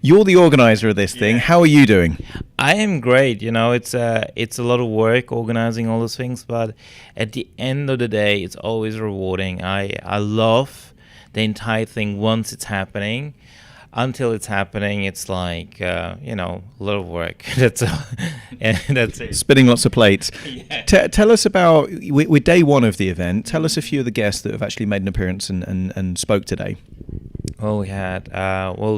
You're the organizer of this thing. How are you doing? I am great. It's a lot of work organizing all those things, but at the end of the day, it's always rewarding. I love the entire thing once it's happening. Until it's happening, it's like a lot of work. That's and that's it. Spinning lots of plates. Yeah. Tell us about, we're day one of the event. Tell us a few of the guests that have actually made an appearance and spoke today. Well, we had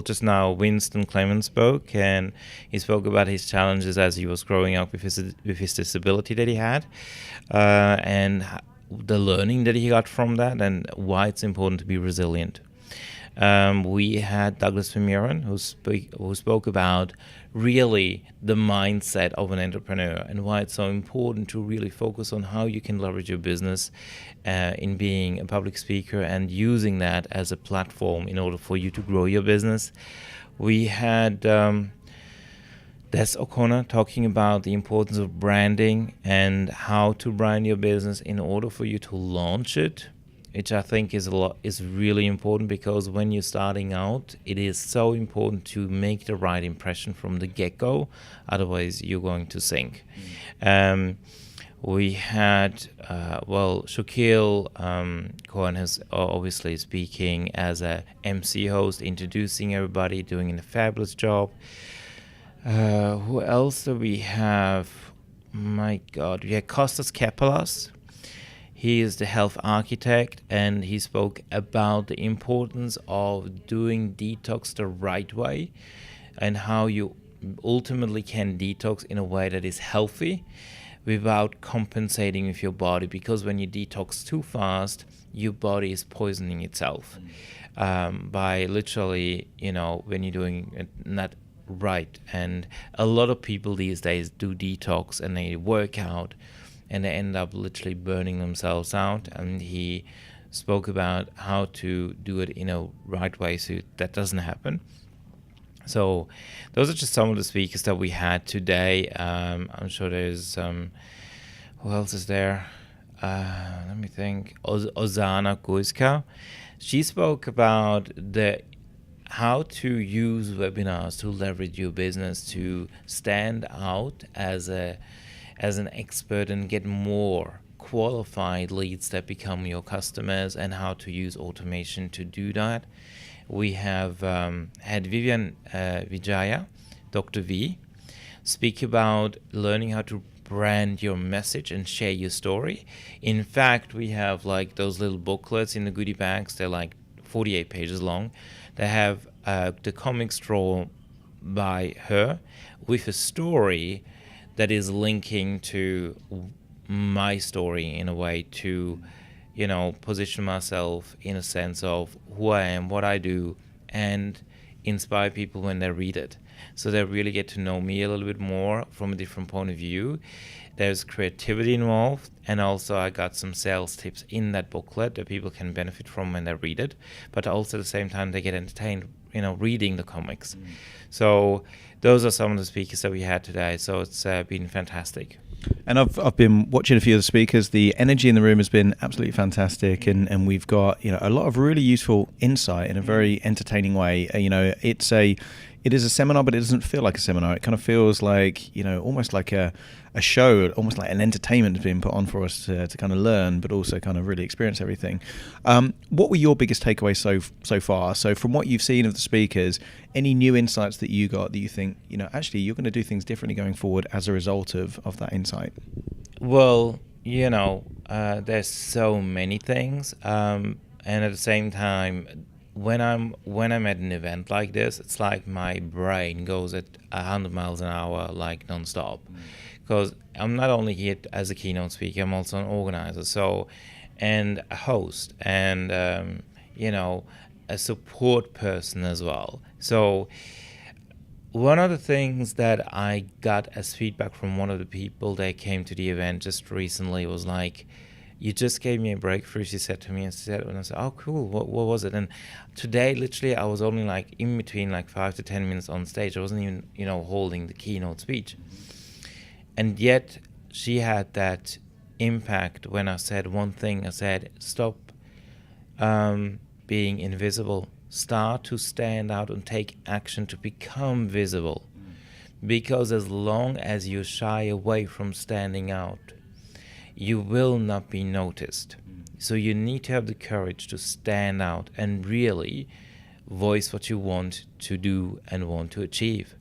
just now Winston Clemens spoke, and he spoke about his challenges as he was growing up with his disability that he had, the learning that he got from that, and why it's important to be resilient. We had Douglas Vermeuren, who spoke about really the mindset of an entrepreneur and why it's so important to really focus on how you can leverage your business in being a public speaker and using that as a platform in order for you to grow your business. We had Des O'Connor talking about the importance of branding and how to brand your business in order for you to launch it, which I think is really important, because when you're starting out, it is so important to make the right impression from the get-go. Otherwise, you're going to sink. We had Shaquille Cohen is obviously speaking as a MC host, introducing everybody, doing a fabulous job. Who else do we have? My God, we had Kostas Kepalas. He is the health architect, and he spoke about the importance of doing detox the right way and how you ultimately can detox in a way that is healthy without compensating with your body, because when you detox too fast, your body is poisoning itself by literally, when you're doing it not right. And a lot of people these days do detox and they work out, and they end up literally burning themselves out. And he spoke about how to do it in a right way so that doesn't happen. So those are just some of the speakers that we had today. I'm sure there's who else is there? Let me think. Ozana Guiska. She spoke about how to use webinars to leverage your business to stand out as an expert and get more qualified leads that become your customers, and how to use automation to do that. We have had Vivian Vijaya, Dr. V, speak about learning how to brand your message and share your story. In fact, we have like those little booklets in the goodie bags. They're like 48 pages long. They have the comics drawn by her with a story that is linking to my story in a way to, position myself in a sense of who I am, what I do, and inspire people when they read it. So they really get to know me a little bit more from a different point of view. There's creativity involved, and also I got some sales tips in that booklet that people can benefit from when they read it, but also at the same time they get entertained, reading the comics. So those are some of the speakers that we had today. So it's been fantastic. And I've been watching a few of the speakers. The energy in the room has been absolutely fantastic, and we've got a lot of really useful insight in a very entertaining way. It is a seminar, but it doesn't feel like a seminar. It kind of feels like almost like a show, almost like an entertainment has been put on for us to kind of learn, but also kind of really experience everything. What were your biggest takeaways so far? So from what you've seen of the speakers, any new insights that you got that you think actually you're going to do things differently going forward as a result of that insight? Well, there's so many things, and at the same time, when I'm at an event like this, it's like my brain goes at 100 miles an hour, like nonstop, because I'm not only here as a keynote speaker, I'm also an organizer, and a host, and a support person as well. So one of the things that I got as feedback from one of the people that came to the event just recently was like, you just gave me a breakthrough, she said to me, and I said, oh, cool, what was it? And today, literally, I was only like in between like 5 to 10 minutes on stage. I wasn't even, holding the keynote speech. And yet, she had that impact when I said one thing. I said, stop being invisible. start to stand out and take action to become visible. Because as long as you shy away from standing out, you will not be noticed. So you need to have the courage to stand out and really voice what you want to do and want to achieve.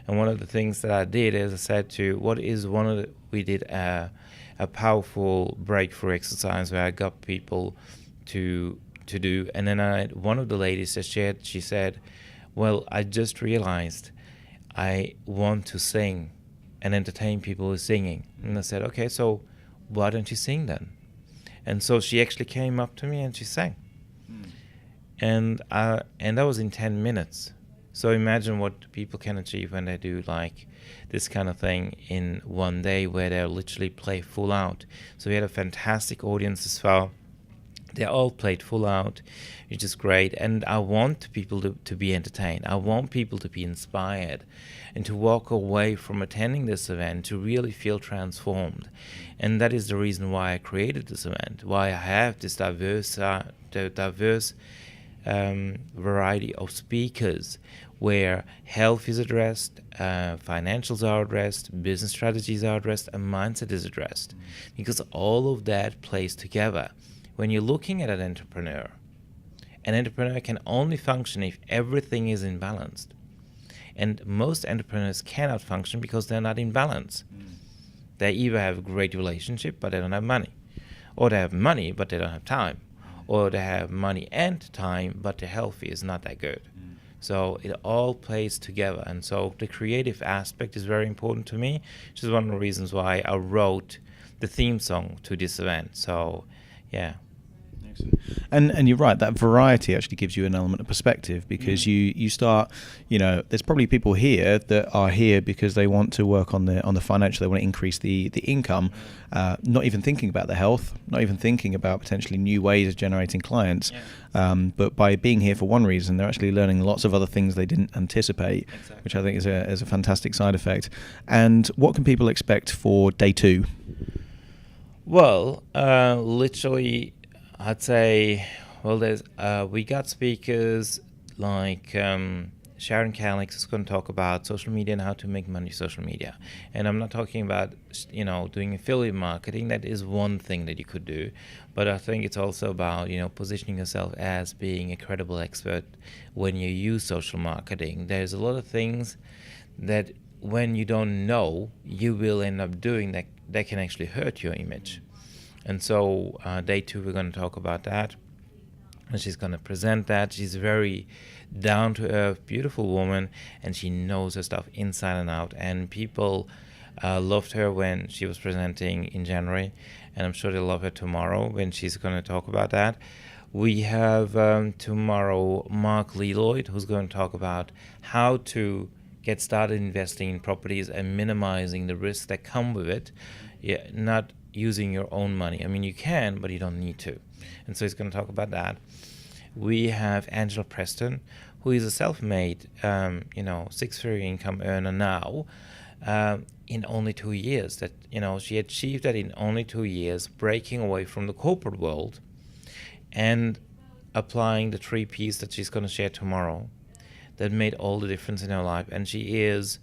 And one of the things that I did is I said we did a powerful breakthrough exercise where I got people to do, and then one of the ladies that she said, well, I just realized I want to sing and entertain people with singing. And I said, okay, so why don't you sing then? And so she actually came up to me and she sang. And that was in 10 minutes. So imagine what people can achieve when they do like this kind of thing in one day, where they literally play full out. So we had a fantastic audience as well. They all played full out, which is great. And I want people to be entertained. I want people to be inspired and to walk away from attending this event to really feel transformed. And that is the reason why I created this event, why I have this diverse variety of speakers, where health is addressed, financials are addressed, business strategies are addressed, and mindset is addressed. Because all of that plays together. When you're looking at an entrepreneur can only function if everything is in balance. And most entrepreneurs cannot function because they're not in balance. They either have a great relationship, but they don't have money. Or they have money, but they don't have time. Or they have money and time, but their health is not that good. So it all plays together. And so the creative aspect is very important to me, which is one of the reasons why I wrote the theme song to this event. So, yeah. And you're right, that variety actually gives you an element of perspective, because you start, there's probably people here that are here because they want to work on the financial, they want to increase the income, not even thinking about the health, not even thinking about potentially new ways of generating clients. But by being here for one reason, they're actually learning lots of other things they didn't anticipate, which I think is a fantastic side effect. And what can people expect for day 2? Well, literally, I'd say, we got speakers like Sharon Calix is going to talk about social media and how to make money social media. And I'm not talking about, doing affiliate marketing. That is one thing that you could do. But I think it's also about, positioning yourself as being a credible expert when you use social marketing. There's a lot of things that when you don't know, you will end up doing that can actually hurt your image. And so day 2, we're going to talk about that. And she's going to present that. She's a very down-to-earth, beautiful woman, and she knows her stuff inside and out. And people loved her when she was presenting in January, and I'm sure they'll love her tomorrow when she's going to talk about that. We have tomorrow Mark Leloyd, who's going to talk about how to get started investing in properties and minimizing the risks that come with it. Not using your own money. I mean, you can, but you don't need to. And so he's going to talk about that. We have Angela Preston, who is a self-made, 6-figure income earner now, in only 2 years. That, she achieved that in only 2 years, breaking away from the corporate world and applying the 3 Ps that she's going to share tomorrow. That made all the difference in her life. And she is,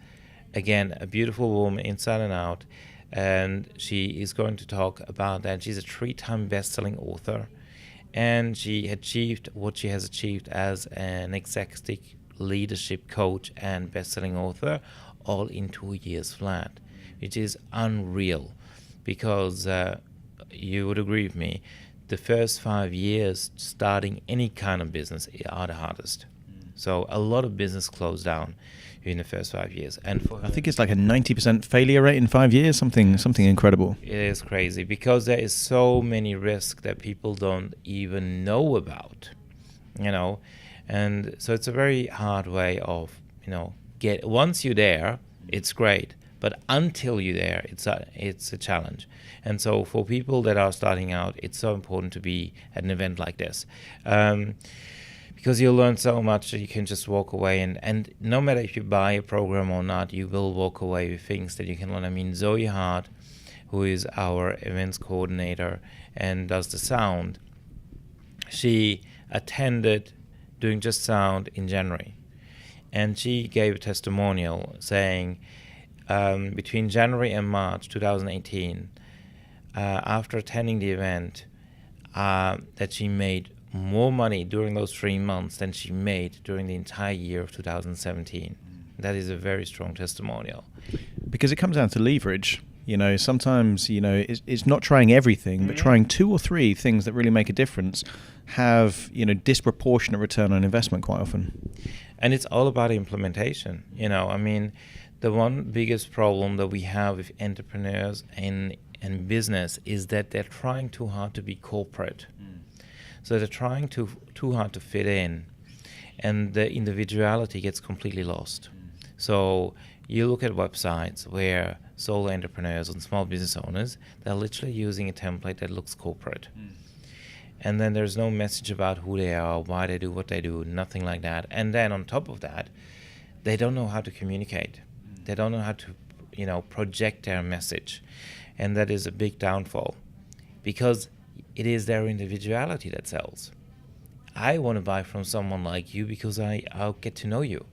again, a beautiful woman inside and out. And she is going to talk about that. She's a 3-time best-selling author, and she achieved what she has achieved as an executive leadership coach and best-selling author, all in 2 years flat, which is unreal. Because you would agree with me, the first 5 years starting any kind of business are the hardest. So a lot of business closed down in the first 5 years. And for her, I think it's like a 90% failure rate in 5 years, something incredible. It is crazy because there is so many risks that people don't even know about, and so it's a very hard way of, once you're there, it's great. But until you're there, it's a challenge. And so for people that are starting out, it's so important to be at an event like this. Because you'll learn so much that you can just walk away. And no matter if you buy a program or not, you will walk away with things that you can learn. I mean, Zoe Hart, who is our events coordinator and does the sound, she attended doing just sound in January. And she gave a testimonial saying between January and March 2018, after attending the event, that she made more money during those 3 months than she made during the entire year of 2017. That is a very strong testimonial. Because it comes down to leverage. Sometimes, it's not trying everything, but trying 2 or 3 things that really make a difference have, disproportionate return on investment quite often. And it's all about implementation. The one biggest problem that we have with entrepreneurs and business is that they're trying too hard to be corporate. So they're trying too hard to fit in, and the individuality gets completely lost. So you look at websites where solo entrepreneurs and small business owners, they're literally using a template that looks corporate. And then there's no message about who they are, why they do what they do, nothing like that. And then on top of that, they don't know how to communicate. They don't know how to, project their message. And that is a big downfall, because it is their individuality that sells. I want to buy from someone like you because I'll get to know you.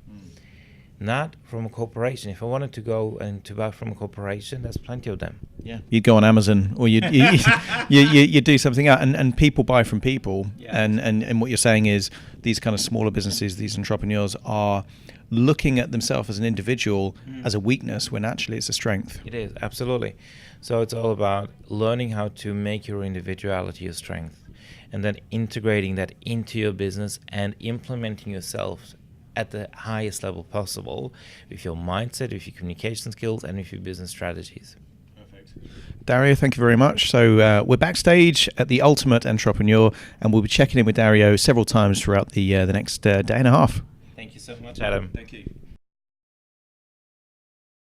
Not from a corporation. If I wanted to go and to buy from a corporation, there's plenty of them. Yeah, you'd go on Amazon, or you do something out, and people buy from people. Yeah. And what you're saying is these kind of smaller businesses, these entrepreneurs are looking at themselves as an individual as a weakness, when actually it's a strength. It is, absolutely. So it's all about learning how to make your individuality your strength, and then integrating that into your business and implementing yourself at the highest level possible with your mindset, with your communication skills, and with your business strategies. Perfect. Dario, thank you very much. So we're backstage at the Ultimate Entrepreneur, and we'll be checking in with Dario several times throughout the next day and a half. Thank you so much, Adam. Thank you.